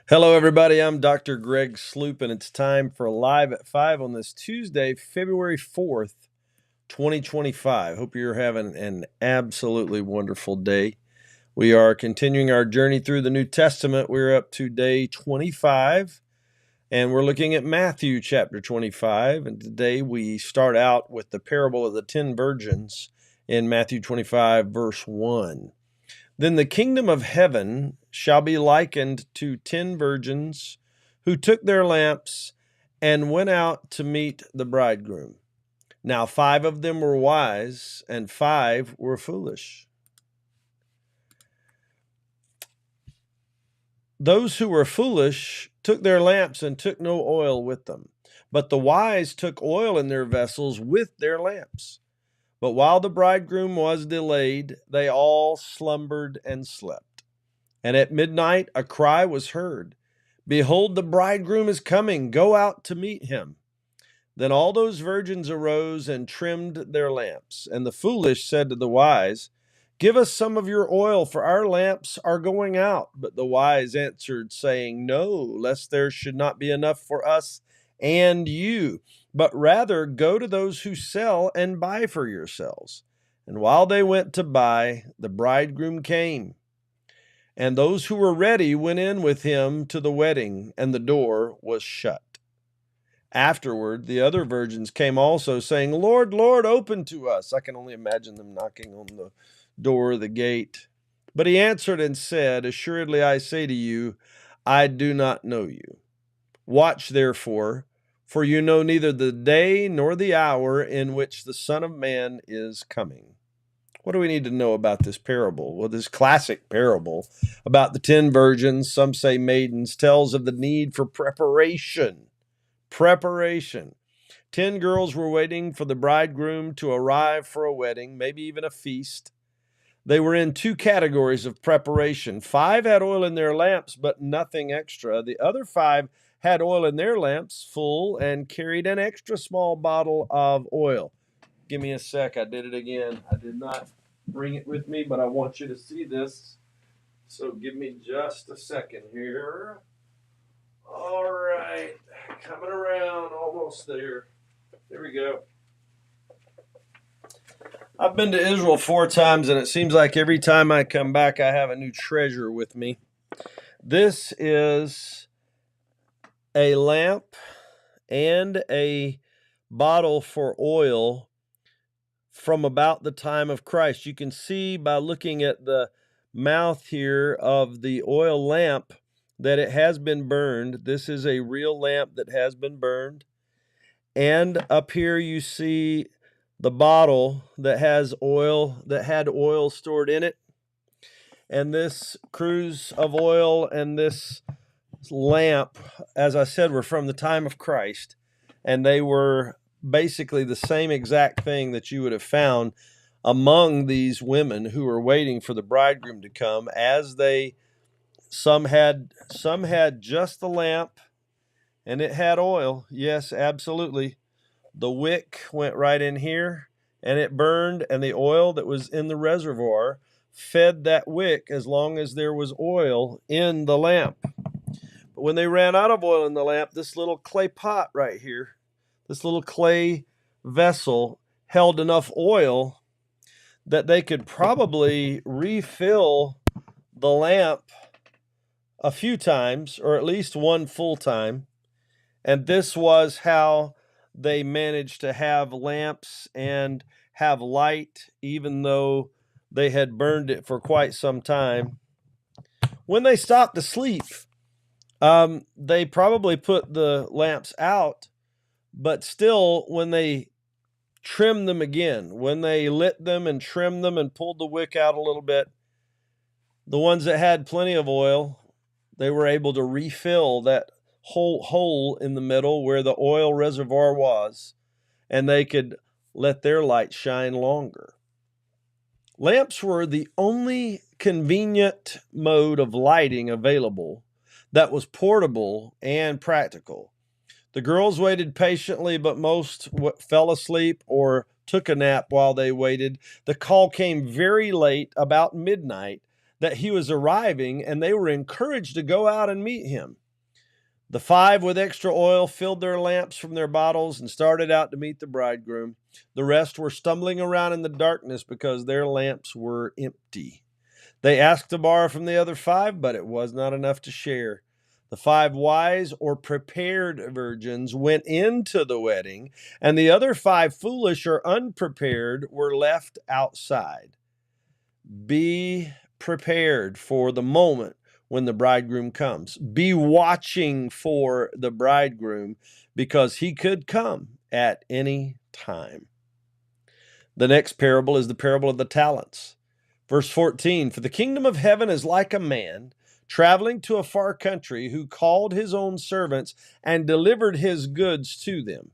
Hello, everybody. I'm Dr. Greg Sloop, and it's time for Live at 5 on this Tuesday, February 4th, 2025. Hope you're having an absolutely wonderful day. We are continuing our journey through the New Testament. We're up to day 25, and we're looking at Matthew chapter 25. And today we start out with the parable of the 10 virgins in Matthew 25, verse 1. Then the kingdom of heaven shall be likened to 10 virgins who took their lamps and went out to meet the bridegroom. Now 5 of them were wise, and 5 were foolish. Those who were foolish took their lamps and took no oil with them. But the wise took oil in their vessels with their lamps. But while the bridegroom was delayed, they all slumbered and slept. And at midnight a cry was heard, "Behold, the bridegroom is coming, go out to meet him." Then all those virgins arose and trimmed their lamps. And the foolish said to the wise, "Give us some of your oil, for our lamps are going out." But the wise answered, saying, "No, lest there should not be enough for us and you, but rather go to those who sell and buy for yourselves." And while they went to buy, the bridegroom came. And those who were ready went in with him to the wedding, and the door was shut. Afterward, the other virgins came also, saying, "Lord, Lord, open to us." I can only imagine them knocking on the door of the gate. But he answered and said, "Assuredly I say to you, I do not know you. Watch therefore, for you know neither the day nor the hour in which the Son of Man is coming." What do we need to know about this parable? Well, this classic parable about the 10 virgins, some say maidens, tells of the need for preparation. Preparation. 10 girls were waiting for the bridegroom to arrive for a wedding, maybe even a feast. They were in 2 categories of preparation. 5 had oil in their lamps, but nothing extra. The other 5 had oil in their lamps full and carried an extra small bottle of oil. Give me a sec. I did it again. I did not bring it with me, but I want you to see this. So give me just a second here. All right. Coming around. Almost there. There we go. I've been to Israel 4 times, and it seems like every time I come back, I have a new treasure with me. This is a lamp and a bottle for oil from about the time of Christ. You can see by looking at the mouth here of the oil lamp that it has been burned. This is a real lamp that has been burned. And up here you see the bottle that has oil, that had oil stored in it. And this cruse of oil and this lamp, as I said, were from the time of Christ. And they were basically the same exact thing that you would have found among these women who were waiting for the bridegroom to come, as some had just the lamp and it had oil. Yes, absolutely. The wick went right in here and it burned, and the oil that was in the reservoir fed that wick as long as there was oil in the lamp. But when they ran out of oil in the lamp, this little clay pot right here, this little clay vessel, held enough oil that they could probably refill the lamp a few times, or at least one full time. And this was how they managed to have lamps and have light, even though they had burned it for quite some time. When they stopped to sleep, they probably put the lamps out, but still, when they trimmed them again, when they lit them and trimmed them and pulled the wick out a little bit, the ones that had plenty of oil, they were able to refill that whole hole in the middle where the oil reservoir was, and they could let their light shine longer. Lamps were the only convenient mode of lighting available that was portable and practical. The girls waited patiently, but most fell asleep or took a nap while they waited. The call came very late, about midnight, that he was arriving, and they were encouraged to go out and meet him. The 5 with extra oil filled their lamps from their bottles and started out to meet the bridegroom. The rest were stumbling around in the darkness because their lamps were empty. They asked to borrow from the other 5, but it was not enough to share. The 5 wise or prepared virgins went into the wedding, and the other 5 foolish or unprepared were left outside. Be prepared for the moment when the bridegroom comes. Be watching for the bridegroom, because he could come at any time. The next parable is the parable of the talents. Verse 14, for the kingdom of heaven is like a man traveling to a far country, who called his own servants and delivered his goods to them.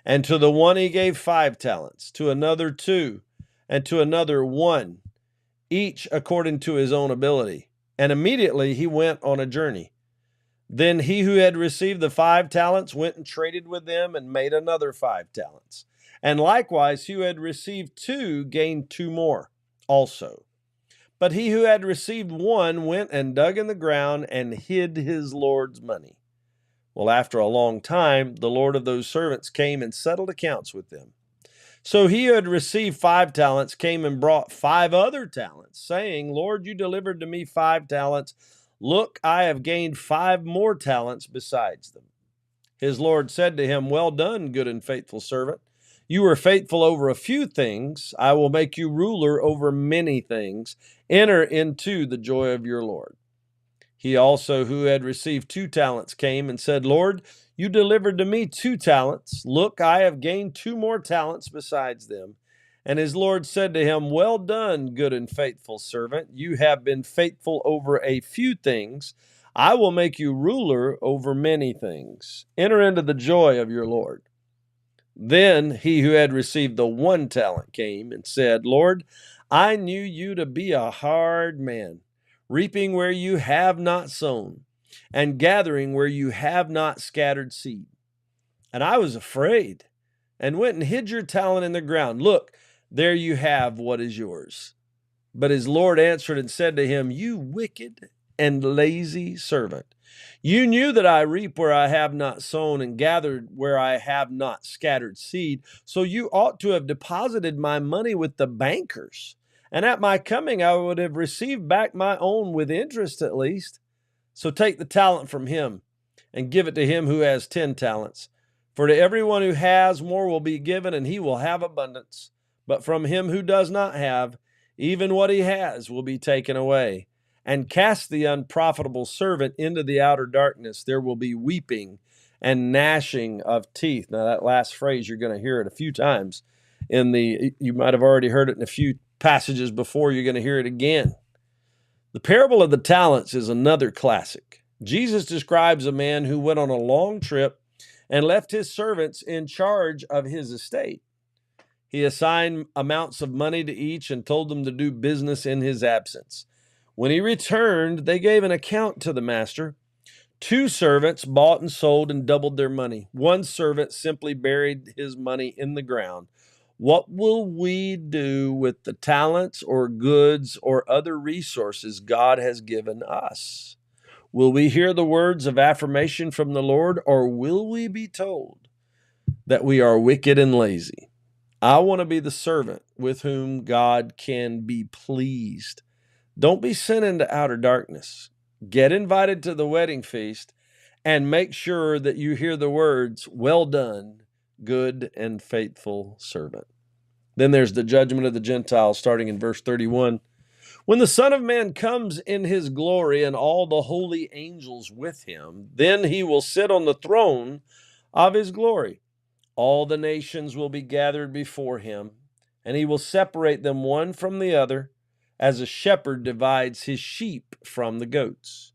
And to the one he gave 5 talents, to another 2, and to another 1, each according to his own ability. And immediately he went on a journey. Then he who had received the 5 talents went and traded with them and made another 5 talents. And likewise, he who had received 2 gained 2 more also. But he who had received 1 went and dug in the ground and hid his Lord's money. Well, after a long time, the Lord of those servants came and settled accounts with them. So he who had received 5 talents came and brought 5 other talents, saying, Lord, you delivered to me 5 talents. Look, I have gained 5 more talents besides them. His Lord said to him, well done, good and faithful servant. You were faithful over a few things. I will make you ruler over many things. Enter into the joy of your Lord. He also, who had received 2 talents, came and said, Lord, you delivered to me 2 talents. Look, I have gained 2 more talents besides them. And his Lord said to him, well done, good and faithful servant. You have been faithful over a few things. I will make you ruler over many things. Enter into the joy of your Lord. Then he who had received the 1 talent came and said, Lord, I knew you to be a hard man, reaping where you have not sown, and gathering where you have not scattered seed. And I was afraid, and went and hid your talent in the ground. Look, there you have what is yours. But his Lord answered and said to him, you wicked and lazy servant. You knew that I reap where I have not sown and gathered where I have not scattered seed. So you ought to have deposited my money with the bankers. And at my coming, I would have received back my own with interest at least. So take the talent from him and give it to him who has 10 talents. For to everyone who has, more will be given, and he will have abundance. But from him who does not have, even what he has will be taken away. And cast the unprofitable servant into the outer darkness. There will be weeping and gnashing of teeth. Now, that last phrase, you're going to hear it a few times. You might have already heard it in a few passages before. You're going to hear it again. The parable of the talents is another classic. Jesus describes a man who went on a long trip and left his servants in charge of his estate. He assigned amounts of money to each and told them to do business in his absence. When he returned, they gave an account to the master. 2 servants bought and sold and doubled their money. 1 servant simply buried his money in the ground. What will we do with the talents or goods or other resources God has given us? Will we hear the words of affirmation from the Lord, or will we be told that we are wicked and lazy? I want to be the servant with whom God can be pleased. Don't be sent into outer darkness. Get invited to the wedding feast and make sure that you hear the words, well done, good and faithful servant. Then there's the judgment of the Gentiles, starting in verse 31. When the Son of Man comes in his glory and all the holy angels with him, then he will sit on the throne of his glory. All the nations will be gathered before him, and he will separate them one from the other, as a shepherd divides his sheep from the goats.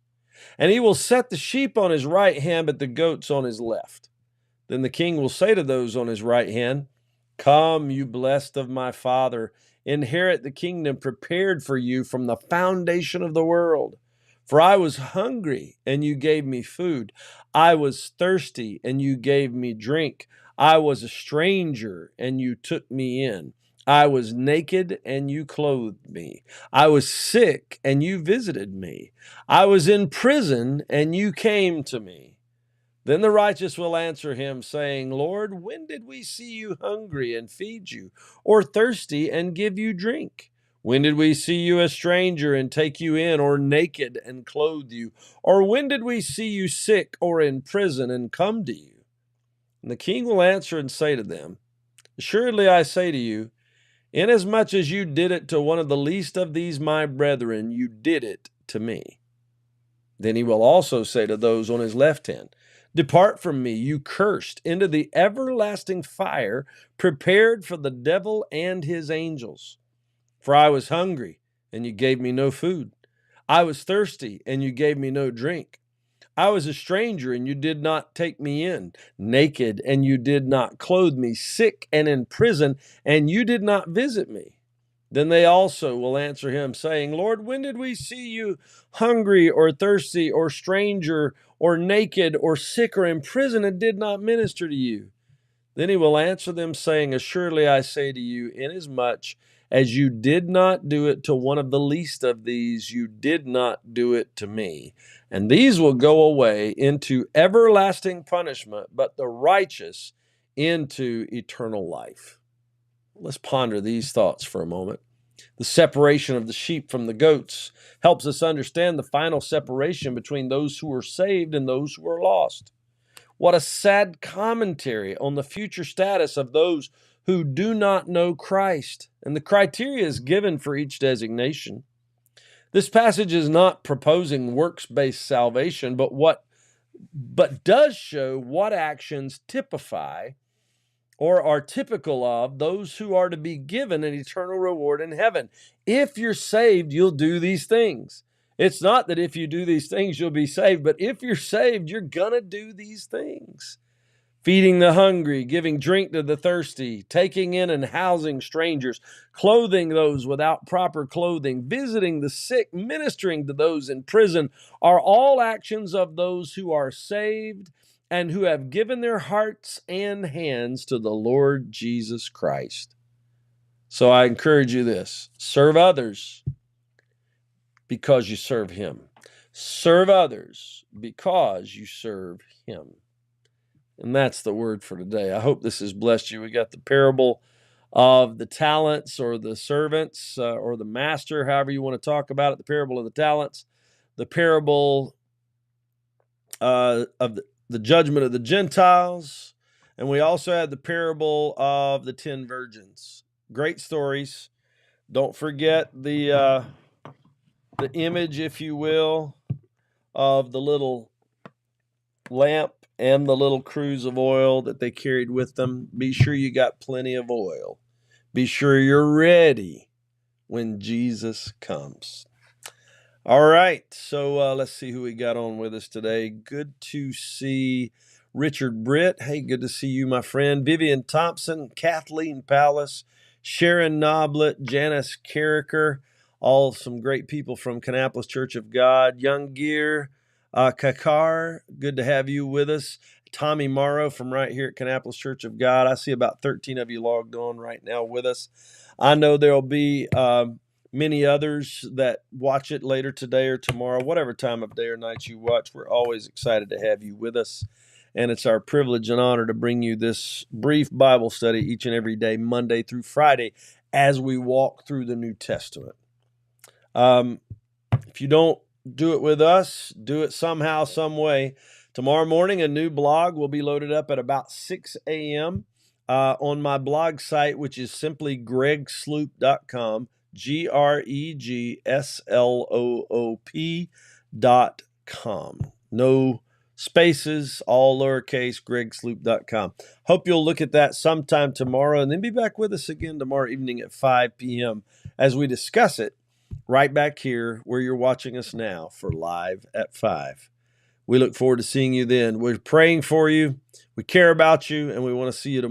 And he will set the sheep on his right hand, but the goats on his left. Then the king will say to those on his right hand, come, you blessed of my Father, inherit the kingdom prepared for you from the foundation of the world. For I was hungry, and you gave me food. I was thirsty, and you gave me drink. I was a stranger, and you took me in. I was naked and you clothed me. I was sick and you visited me. I was in prison and you came to me. Then the righteous will answer him, saying, Lord, when did we see you hungry and feed you, or thirsty and give you drink? When did we see you a stranger and take you in, or naked and clothe you? Or when did we see you sick or in prison and come to you? And the king will answer and say to them, Assuredly I say to you, inasmuch as you did it to one of the least of these my brethren, you did it to me. Then he will also say to those on his left hand, Depart from me, you cursed, into the everlasting fire prepared for the devil and his angels. For I was hungry, and you gave me no food. I was thirsty, and you gave me no drink. I was a stranger, and you did not take me in, naked, and you did not clothe me, sick and in prison, and you did not visit me. Then they also will answer him, saying, Lord, when did we see you hungry or thirsty or stranger or naked or sick or in prison and did not minister to you? Then he will answer them, saying, Assuredly I say to you, inasmuch as you did not do it to one of the least of these, you did not do it to me. And these will go away into everlasting punishment, but the righteous into eternal life. Let's ponder these thoughts for a moment. The separation of the sheep from the goats helps us understand the final separation between those who are saved and those who are lost. What a sad commentary on the future status of those who do not know Christ. And the criteria is given for each designation. This passage is not proposing works-based salvation, but does show what actions typify or are typical of those who are to be given an eternal reward in heaven. If you're saved, you'll do these things. It's not that if you do these things, you'll be saved, but if you're saved, you're going to do these things. Feeding the hungry, giving drink to the thirsty, taking in and housing strangers, clothing those without proper clothing, visiting the sick, ministering to those in prison, are all actions of those who are saved and who have given their hearts and hands to the Lord Jesus Christ. So I encourage you this: serve others because you serve Him. Serve others because you serve Him. And that's the word for today. I hope this has blessed you. We got the parable of the talents, or the servants, or the master, however you want to talk about it, the parable of the talents, the parable of the judgment of the Gentiles, and we also had the parable of the 10 virgins. Great stories. Don't forget the image, if you will, of the little lamp and the little cruse of oil that they carried with them. Be sure you got plenty of oil. Be sure you're ready when Jesus comes. All right, so let's see who we got on with us today. Good to see Richard Britt. Hey, good to see you, my friend. Vivian Thompson, Kathleen Pallas, Sharon Noblet, Janice Carricker, all some great people from Kannapolis Church of God. Young Gear, Kakar, good to have you with us. Tommy Morrow from right here at Kannapolis Church of God. I see about 13 of you logged on right now with us. I know there'll be many others that watch it later today or tomorrow, whatever time of day or night you watch. We're always excited to have you with us. And it's our privilege and honor to bring you this brief Bible study each and every day, Monday through Friday, as we walk through the New Testament. If you don't do it with us, do it somehow, some way. Tomorrow morning, a new blog will be loaded up at about 6 a.m. On my blog site, which is simply gregsloop.com, GREGSLOOP.com. No spaces, all lowercase, gregsloop.com. Hope you'll look at that sometime tomorrow, and then be back with us again tomorrow evening at 5 p.m. as we discuss it right back here where you're watching us now for Live at 5. We look forward to seeing you then. We're praying for you. We care about you, and we want to see you tomorrow.